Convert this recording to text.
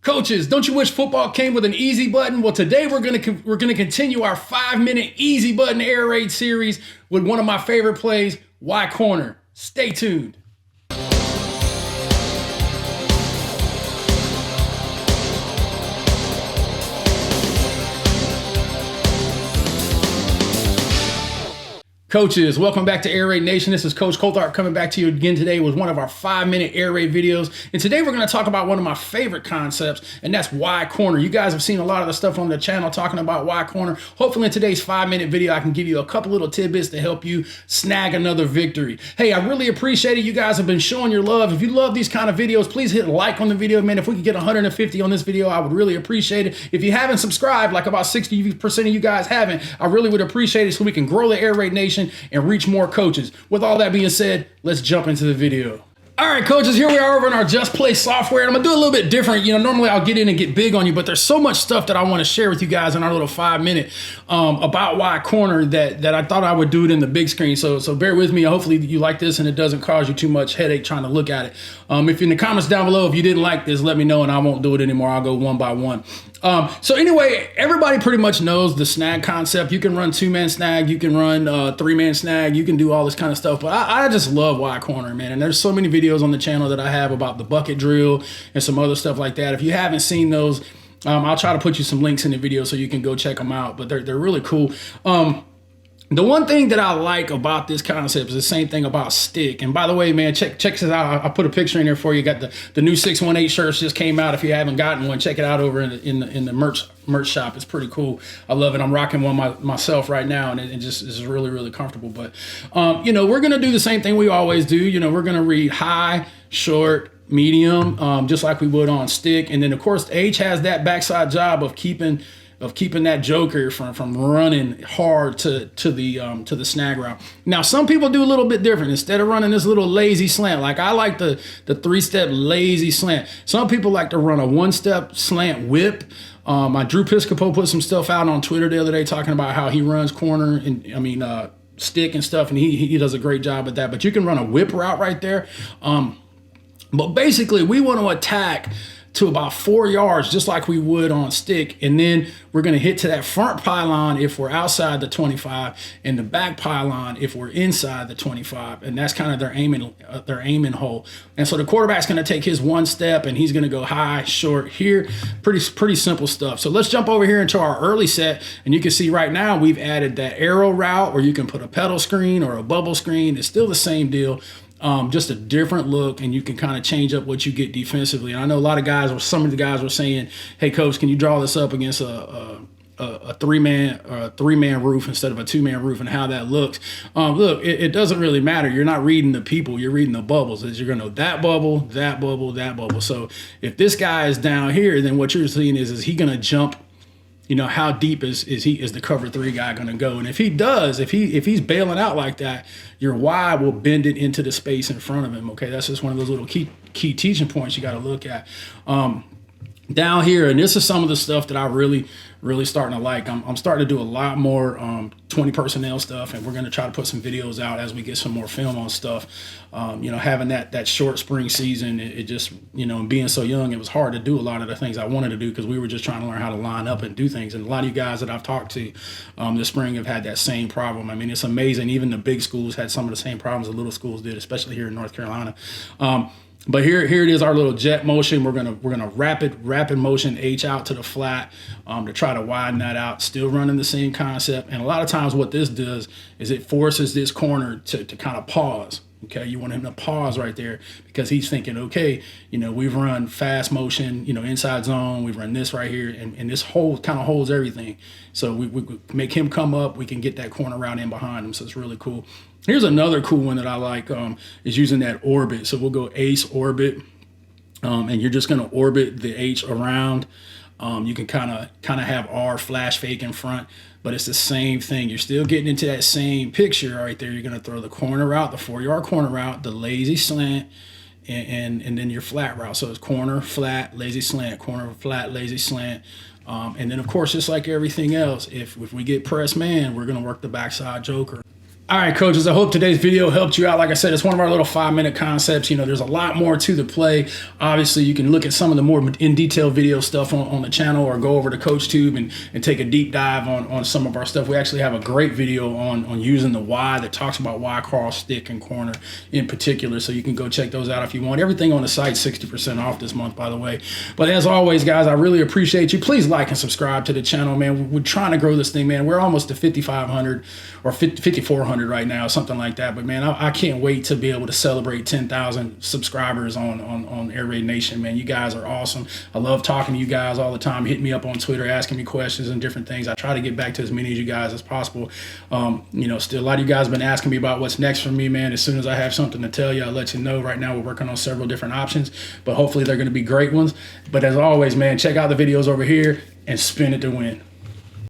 Coaches, don't you wish football came with an easy button? Well, today we're gonna continue our 5-minute easy button air raid series with one of my favorite plays, Y corner. Stay tuned. Coaches, welcome back to Air Raid Nation. This is Coach Coltharp coming back to you again today with one of our 5-minute air raid videos. And today we're going to talk about one of my favorite concepts, and that's Y corner. You guys have seen a lot of the stuff on the channel talking about Y corner. Hopefully in today's 5-minute video, I can give you a couple little tidbits to help you snag another victory. Hey, I really appreciate it. You guys have been showing your love. If you love these kind of videos, please hit like on the video. Man, if we could get 150 on this video, I would really appreciate it. If you haven't subscribed, like about 60% of you guys haven't, I really would appreciate it so we can grow the Air Raid Nation and reach more coaches. With all that being said, let's jump into the video. All right, coaches, here we are over in our Just Play software, and I'm gonna do a little bit different. You know, normally I'll get in and get big on you, but there's so much stuff that I want to share with you guys in our little 5-minute about Y corner that I thought I would do it in the big screen. So bear with me. Hopefully you like this and it doesn't cause you too much headache trying to look at it. If in the comments down below, if you didn't like this, let me know and I won't do it anymore. I'll go one by one. So anyway, everybody pretty much knows the snag concept. You can run 2-man snag, you can run 3-man snag, you can do all this kind of stuff. But I just love Y corner, man. And there's so many videos on the channel that I have about the bucket drill and some other stuff like that. If you haven't seen those, I'll try to put you some links in the video so you can go check them out. But they're really cool. The one thing that I like about this concept is the same thing about stick. And by the way, man, check this out. I put a picture in there for you. Got the new 618 shirts just came out. If you haven't gotten one, check it out over in the merch shop. It's pretty cool. I love it. I'm rocking one myself right now, and it just is really, really comfortable. But you know, we're gonna do the same thing we always do. You know, we're gonna read high, short, medium, just like we would on stick. And then of course H has that backside job of keeping that joker from running hard to the snag route. Now, some people do a little bit different. Instead of running this little lazy slant, like I like the 3-step lazy slant. Some people like to run a 1-step slant whip. My Drew Piscopo put some stuff out on Twitter the other day talking about how he runs corner and stick and stuff, and he does a great job at that. But you can run a whip route right there. But basically, we want to attack to about 4 yards, just like we would on stick. And then we're going to hit to that front pylon if we're outside the 25 and the back pylon if we're inside the 25. And that's kind of their aiming hole. And so the quarterback's going to take his 1 step and he's going to go high, short here. Pretty simple stuff. So let's jump over here into our early set. And you can see right now we've added that arrow route where you can put a pedal screen or a bubble screen. It's still the same deal. Just a different look, and you can kind of change up what you get defensively. And I know a lot of guys, or some of the guys were saying, hey coach, can you draw this up against a 3-man roof instead of a 2-man roof, and how that looks. Look, it doesn't really matter. You're not reading the people, you're reading the bubbles. As you're gonna know that bubble, that bubble, that bubble. So if this guy is down here, then what you're seeing is he gonna jump. You know, how deep is the cover 3 guy going to go? And if he does, if he's bailing out like that, your Y will bend it into the space in front of him. Okay, that's just one of those little key teaching points you got to look at. Down here, and this is some of the stuff that I really starting to like. I'm starting to do a lot more 20 personnel stuff, and we're going to try to put some videos out as we get some more film on stuff. You know, having that short spring season, it just, you know, and being so young, it was hard to do a lot of the things I wanted to do because we were just trying to learn how to line up and do things. And a lot of you guys that I've talked to this spring have had that same problem. I mean, it's amazing. Even the big schools had some of the same problems the little schools did, especially here in North Carolina. But here it is, our little jet motion. We're gonna rapid motion H out to the flat to try to widen that out. Still running the same concept. And a lot of times what this does is it forces this corner to kind of pause. Okay, you want him to pause right there because he's thinking, okay, you know, we've run fast motion, you know, inside zone. We've run this right here, and this kind of holds everything. So we make him come up. We can get that corner route in behind him. So it's really cool. Here's another cool one that I like is using that orbit. So we'll go ace orbit, and you're just going to orbit the H around. You can kind of have R flash fake in front, but it's the same thing. You're still getting into that same picture right there. You're going to throw the corner route, the 4-yard corner route, the lazy slant, and then your flat route. So it's corner, flat, lazy slant, corner, flat, lazy slant. And then, of course, just like everything else, if we get press man, we're going to work the backside joker. All right, coaches, I hope today's video helped you out. Like I said, it's one of our little 5-minute concepts. You know, there's a lot more to the play. Obviously, you can look at some of the more in detail video stuff on the channel, or go over to CoachTube and take a deep dive on some of our stuff. We actually have a great video on using the Y that talks about Y, cross, stick, and corner in particular. So you can go check those out if you want. Everything on the site, 60% off this month, by the way. But as always, guys, I really appreciate you. Please like and subscribe to the channel, man. We're trying to grow this thing, man. We're almost to 5,500 or 5,400 right now, something like that. But man, I can't wait to be able to celebrate 10,000 subscribers on Air Raid Nation, man. You guys are awesome. I love talking to you guys all the time. Hit me up on Twitter, asking me questions and different things. I try to get back to as many of you guys as possible. You know, still a lot of you guys have been asking me about what's next for me, man. As soon as I have something to tell you, I'll let you know. Right now, we're working on several different options, but hopefully they're going to be great ones. But as always, man, check out the videos over here and spin it to win.